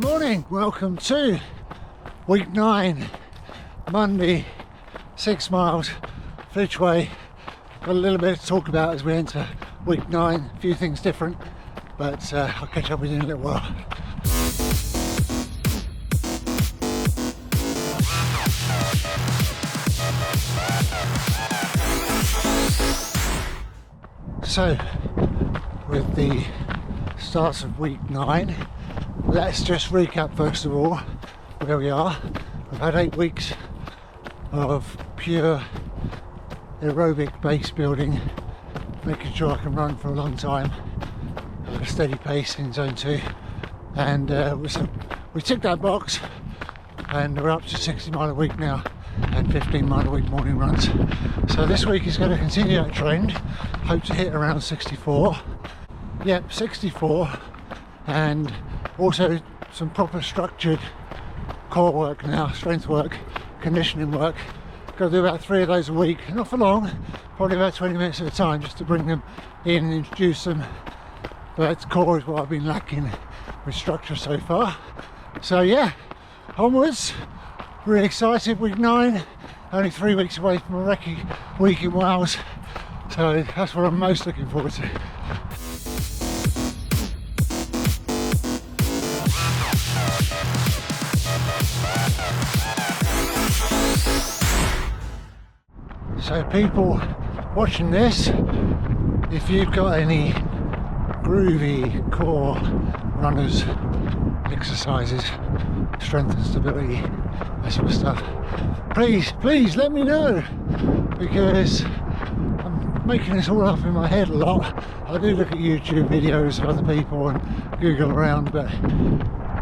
morning, welcome to week 9, Monday, 6 miles, Flitch Way. Got a little bit to talk about as we enter week 9, a few things different, but I'll catch up with you in a little while. So, with the start of week 9, let's just recap first of all where we are. We've had 8 weeks of pure aerobic base building, making sure I can run for a long time at a steady pace in zone 2, and we ticked that box and we're up to 60 mile a week now and 15 mile a week morning runs. So this week is going to continue that trend, hope to hit around 64. Yep, 64, and also some proper structured core work now, strength work, conditioning work. Got to do about 3 of those a week, not for long, probably about 20 minutes at a time, just to bring them in and introduce them. But core is what I've been lacking with structure so far. So yeah, onwards, really excited. Week 9, only 3 weeks away from a recce week in Wales, so that's what I'm most looking forward to. So people watching this, if you've got any groovy core runners, exercises, strength and stability, that sort of stuff, please let me know, because I'm making this all up in my head a lot. I do look at YouTube videos of other people and Google around, but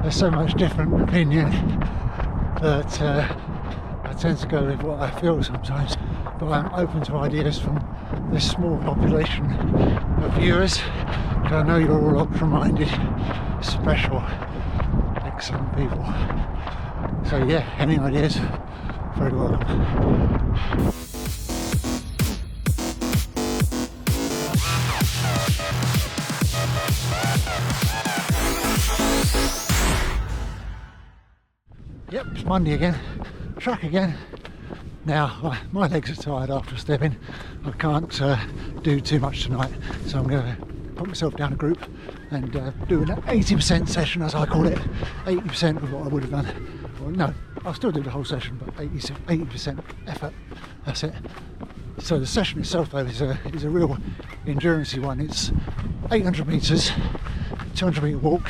there's so much different opinion that I tend to go with what I feel sometimes. But I'm open to ideas from this small population of viewers, because I know you're all ultra-minded, special, excellent people. So yeah, any ideas, very welcome. Yep, it's Monday again, track again. Now, my legs are tired after stepping. I can't do too much tonight, so I'm going to put myself down a group and do an 80% session, as I call it. 80% of what I would have done. Well, no, I'll still do the whole session, but 80% effort, that's it. So the session itself, though, is a real endurance-y one. It's 800 metres, 200 metre walk,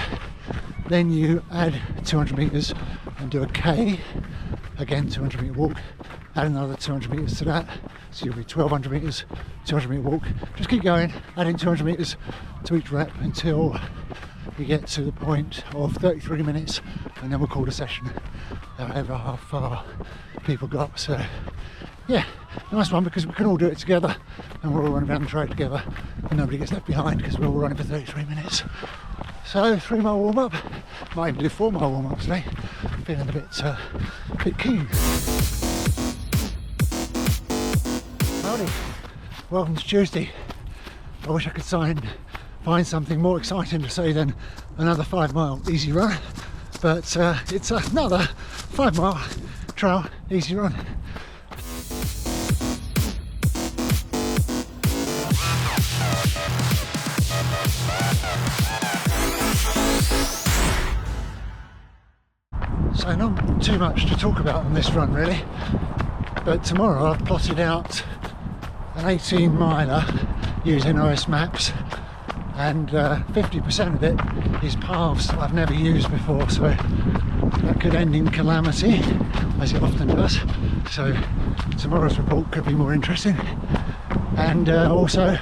then you add 200 metres and do a K, again 200 metre walk, add another 200 metres to that, so you'll be 1200 metres, 200 metre walk. Just keep going, adding 200 metres to each rep until you get to the point of 33 minutes, and then we'll call the session, however how far people got. So yeah, nice one, because we can all do it together and we're all running around the track together and nobody gets left behind because we're all running for 33 minutes. So 3 mile warm up, might even do 4 mile warm up today, feeling a bit keen. Howdy, welcome to Tuesday. I wish I could find something more exciting to say than another 5 mile easy run, but it's another 5 mile trail easy run. So not too much to talk about on this run really, but tomorrow I've plotted out an 18 miler using OS Maps, and 50% of it is paths that I've never used before, so that could end in calamity, as it often does. So tomorrow's report could be more interesting. And also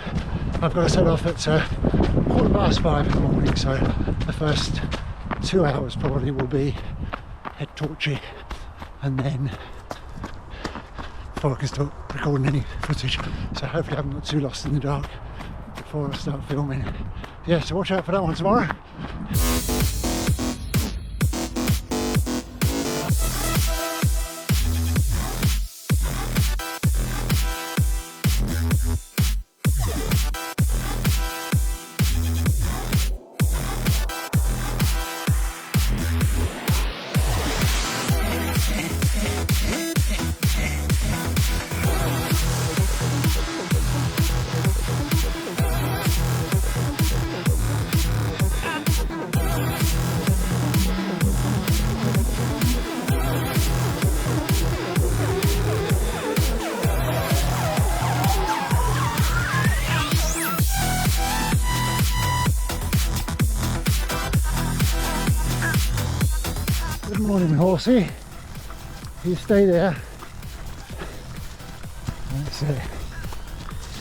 I've got to set off at 5:15 in the morning, so the first 2 hours probably will be head torchy, and then before I can start recording any footage, so hopefully I haven't got too lost in the dark before I start filming. Yeah, so watch out for that one tomorrow. Morning, horsey. You stay there. That's it.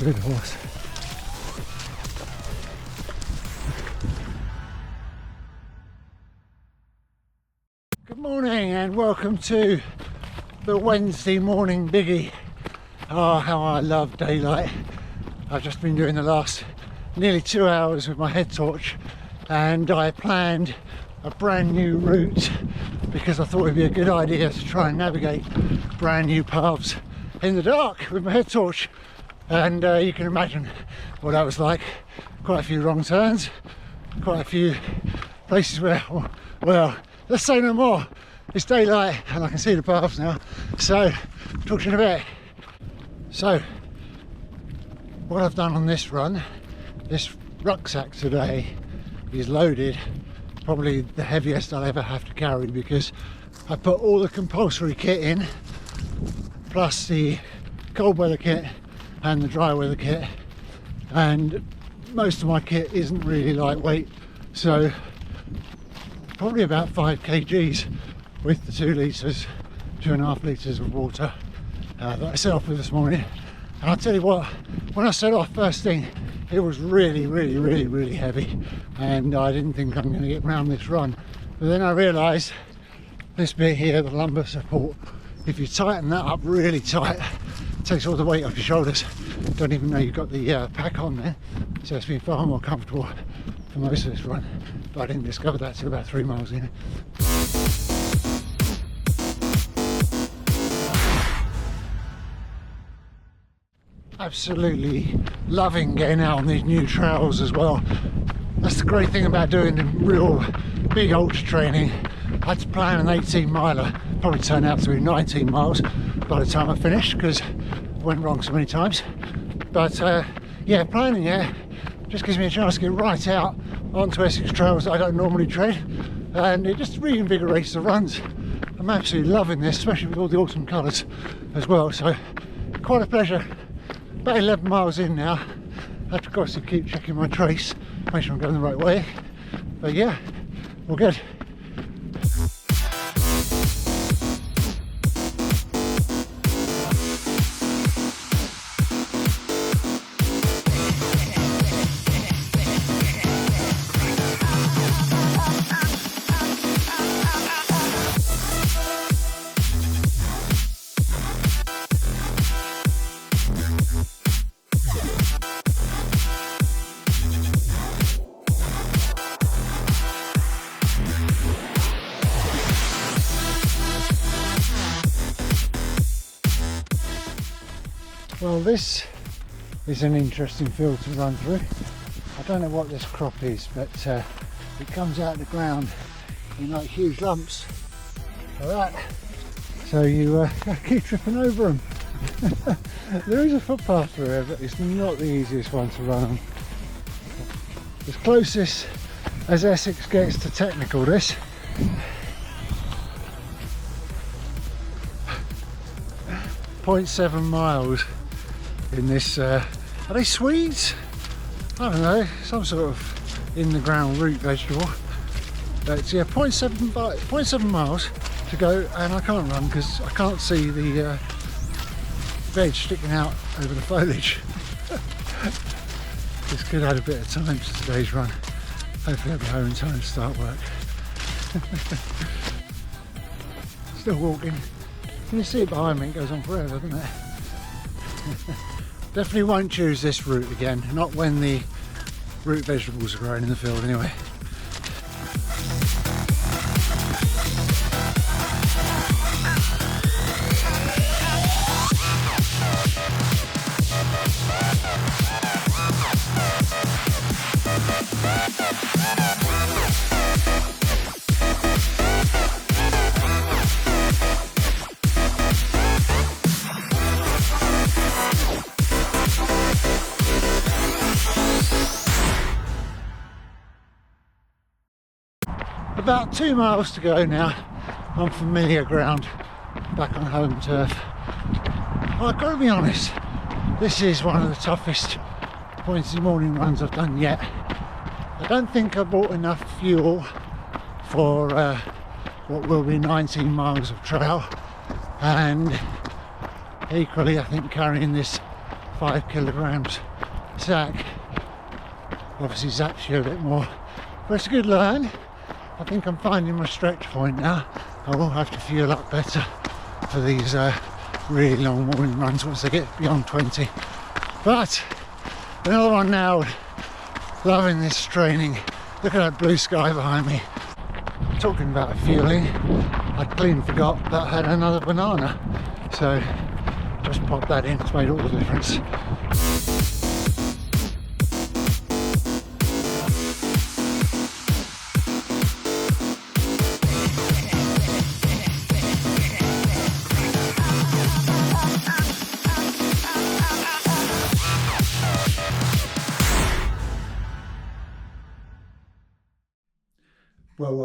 Good horse. Good morning and welcome to the Wednesday morning biggie. Oh, how I love daylight. I've just been doing the last nearly 2 hours with my head torch, and I planned a brand new route because I thought it'd be a good idea to try and navigate brand new paths in the dark with my head torch. And you can imagine what that was like. Quite a few wrong turns, quite a few places where, well, let's say no more. It's daylight and I can see the paths now, so talk to you in a bit. So what I've done on this run, this rucksack today is loaded, probably the heaviest I'll ever have to carry, because I put all the compulsory kit in, plus the cold weather kit and the dry weather kit, and most of my kit isn't really lightweight, so probably about 5 kgs with the 2 litres, 2.5 litres of water that I set off with this morning. And I'll tell you what, when I set off first thing, it was really heavy, and I didn't think I'm going to get round this run. But then I realised this bit here, the lumbar support, if you tighten that up really tight, it takes all the weight off your shoulders. Don't even know you've got the pack on there, so it's been far more comfortable for most of this run. But I didn't discover that till about 3 miles in. Absolutely loving getting out on these new trails as well. That's the great thing about doing the real big ultra training. I had to plan an 18 miler, probably turned out to be 19 miles by the time I finished because I went wrong so many times. But yeah, planning it just gives me a chance to get right out onto Essex trails that I don't normally tread, and it just reinvigorates the runs. I'm absolutely loving this, especially with all the autumn colours as well, so quite a pleasure. About 11 miles in now. I have to constantly keep checking my trace, make sure I'm going the right way. But yeah, all good. Well, this is an interesting field to run through. I don't know what this crop is, but it comes out of the ground in like huge lumps like that. So you keep tripping over them. There is a footpath through here, but it's not the easiest one to run on. As closest as Essex gets to technical, this. 0.7 miles in this, are they Swedes? I don't know, some sort of in the ground root vegetable. But yeah, 0.7 miles to go, and I can't run because I can't see the veg sticking out over the foliage. This could add a bit of time to today's run. Hopefully I'll be home in time to start work. Still walking. Can you see it behind me? It goes on forever, doesn't it? Definitely won't choose this route again, not when the root vegetables are growing in the field anyway. About 2 miles to go now on familiar ground, back on home turf. Well, I've got to be honest, this is one of the toughest points in the morning runs I've done yet. I don't think I bought enough fuel for what will be 19 miles of trail, and equally I think carrying this 5 kilograms sack obviously zaps you a bit more, but it's a good learn. I think I'm finding my stretch point now. I will have to fuel up better for these really long morning runs once they get beyond 20. But another one now. Loving this training. Look at that blue sky behind me. Talking about fueling, I clean forgot that I had another banana, so just popped that in. It's made all the difference.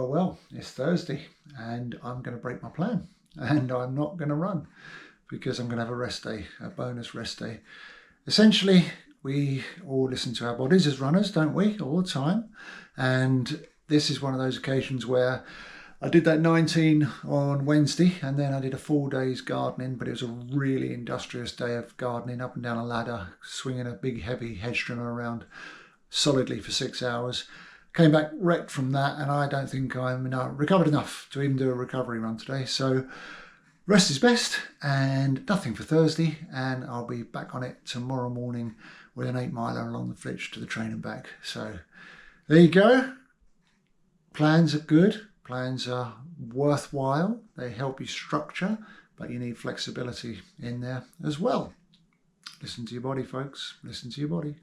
Well, it's Thursday and I'm going to break my plan, and I'm not going to run because I'm going to have a rest day, a bonus rest day. Essentially, we all listen to our bodies as runners, don't we, all the time? And this is one of those occasions where I did that 19 on Wednesday, and then I did a 4 days gardening, but it was a really industrious day of gardening, up and down a ladder, swinging a big heavy hedge trimmer around solidly for 6 hours. Came back wrecked from that, and I don't think I'm recovered enough to even do a recovery run today. So rest is best, and nothing for Thursday, and I'll be back on it tomorrow morning with an 8 miler along the flitch to the train and back. So there you go. Plans are good. Plans are worthwhile. They help you structure, but you need flexibility in there as well. Listen to your body, folks. Listen to your body.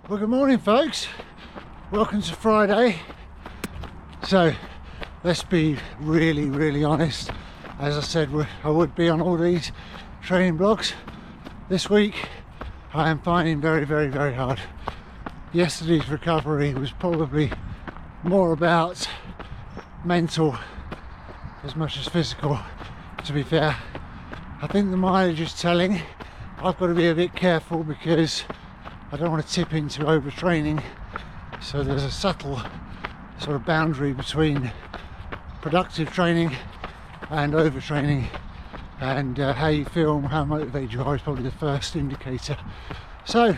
Well, good morning, folks. Welcome to Friday. So let's be really honest. As I said, I would be on all these training blogs. This week I am finding very hard. Yesterday's recovery was probably more about mental as much as physical, to be fair. I think the mileage is telling. I've got to be a bit careful because I don't want to tip into overtraining, so there's a subtle sort of boundary between productive training and overtraining, and how you feel and how motivated you are is probably the first indicator. So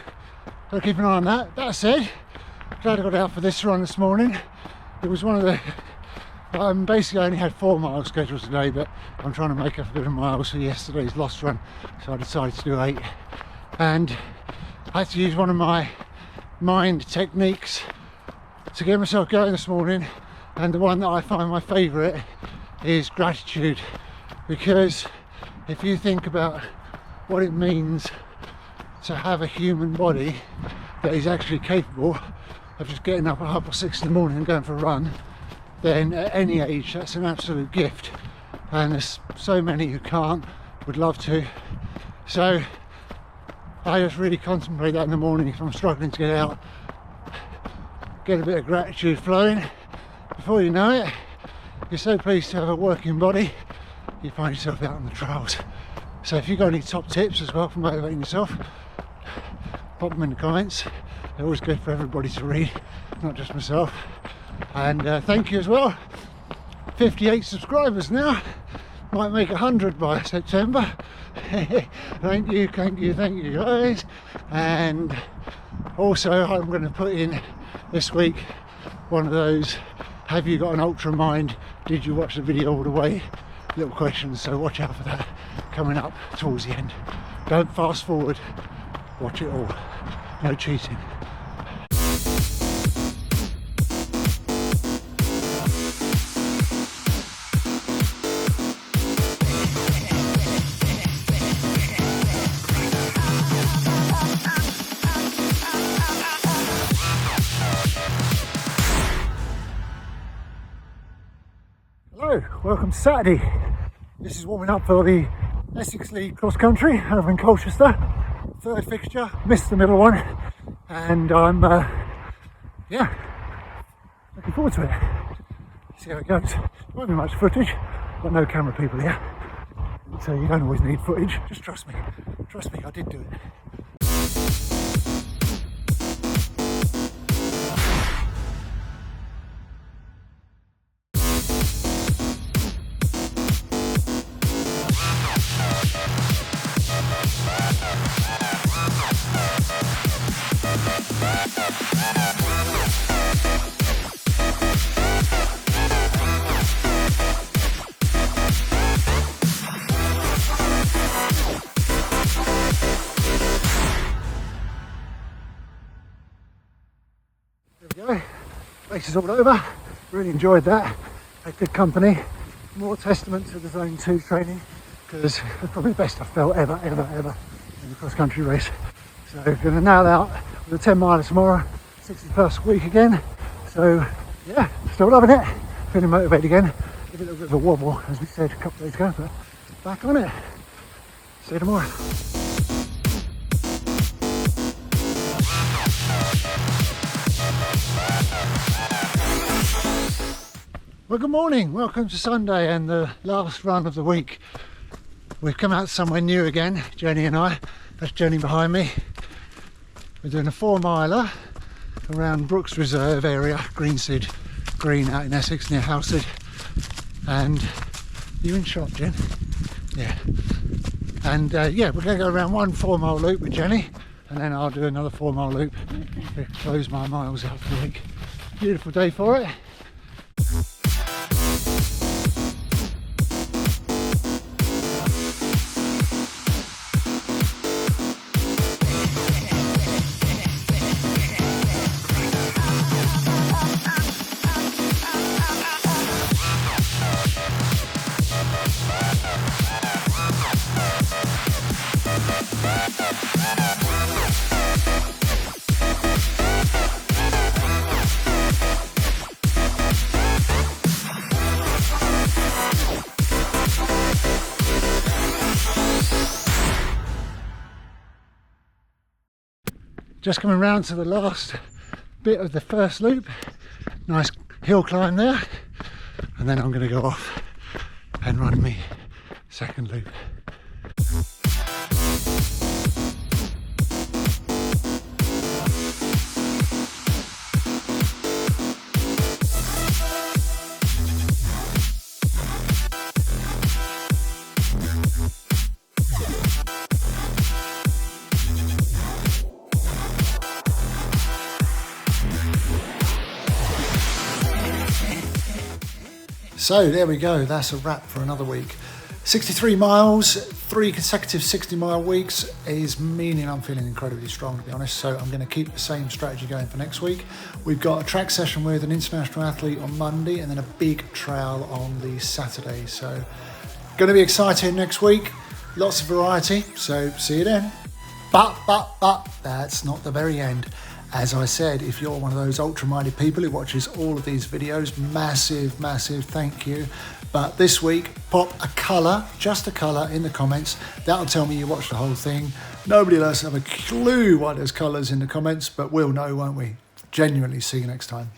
I'll keep an eye on that. That said, glad I got out for this run this morning. It was one of the basically I only had 4 miles scheduled today, but I'm trying to make up a bit of miles for yesterday's lost run, so I decided to do 8. And I had to use one of my mind techniques to get myself going this morning, and the one that I find my favourite is gratitude, because if you think about what it means to have a human body that is actually capable of just getting up at 6:30 in the morning and going for a run, then at any age that's an absolute gift, and there's so many who can't, would love to. So I just really contemplate that in the morning if I'm struggling to get out, get a bit of gratitude flowing. Before you know it, you're so pleased to have a working body, you find yourself out on the trails. So if you've got any top tips as well for motivating yourself, pop them in the comments. They're always good for everybody to read, not just myself. And thank you as well. 58 subscribers now, might make 100 by September. Thank you guys. And also I'm going to put in this week one of those, have you got an ultra mind, did you watch the video all the way, little questions, so watch out for that coming up towards the end. Don't fast forward, watch it all. No cheating. Hello, welcome to Saturday. This is warming up for the Essex League cross country over in Colchester. Third fixture, missed the middle one, and I'm looking forward to it. See how it goes. Won't be much footage, got no camera people here, so you don't always need footage. Just trust me. Trust me, I did do it. There we go, race is all over. Really enjoyed that, had good company. More testament to the zone 2 training, because it's probably the best I've felt ever in a cross country race. So we're going to nail out with a 10 miler tomorrow, 60+ week again. So yeah, still loving it, feeling motivated again. Give it a little bit of a wobble, as we said a couple of days ago, but back on it. See you tomorrow. Well, good morning, welcome to Sunday and the last run of the week. We've come out somewhere new again, Jenny and I. That's Jenny behind me. We're doing a 4 miler around Brooks Reserve area, Greensid Green out in Essex near Househead. And you in shot, Jen? Yeah. And yeah, we're going to go around one 4 mile loop with Jenny, and then I'll do another 4 mile loop to close my miles out for the week. Beautiful day for it. Just coming round to the last bit of the first loop. Nice hill climb there, and then I'm going to go off and run me second loop. So there we go, that's a wrap for another week. 63 miles, 3 consecutive 60-mile weeks is meaning I'm feeling incredibly strong, to be honest. So I'm going to keep the same strategy going for next week. We've got a track session with an international athlete on Monday, and then a big trail on the Saturday. So going to be exciting next week. Lots of variety, so see you then. But that's not the very end. As I said, if you're one of those ultra-minded people who watches all of these videos, massive thank you. But this week, pop a colour, just a colour in the comments. That'll tell me you watched the whole thing. Nobody else have a clue why there's colours in the comments, but we'll know, won't we? Genuinely, see you next time.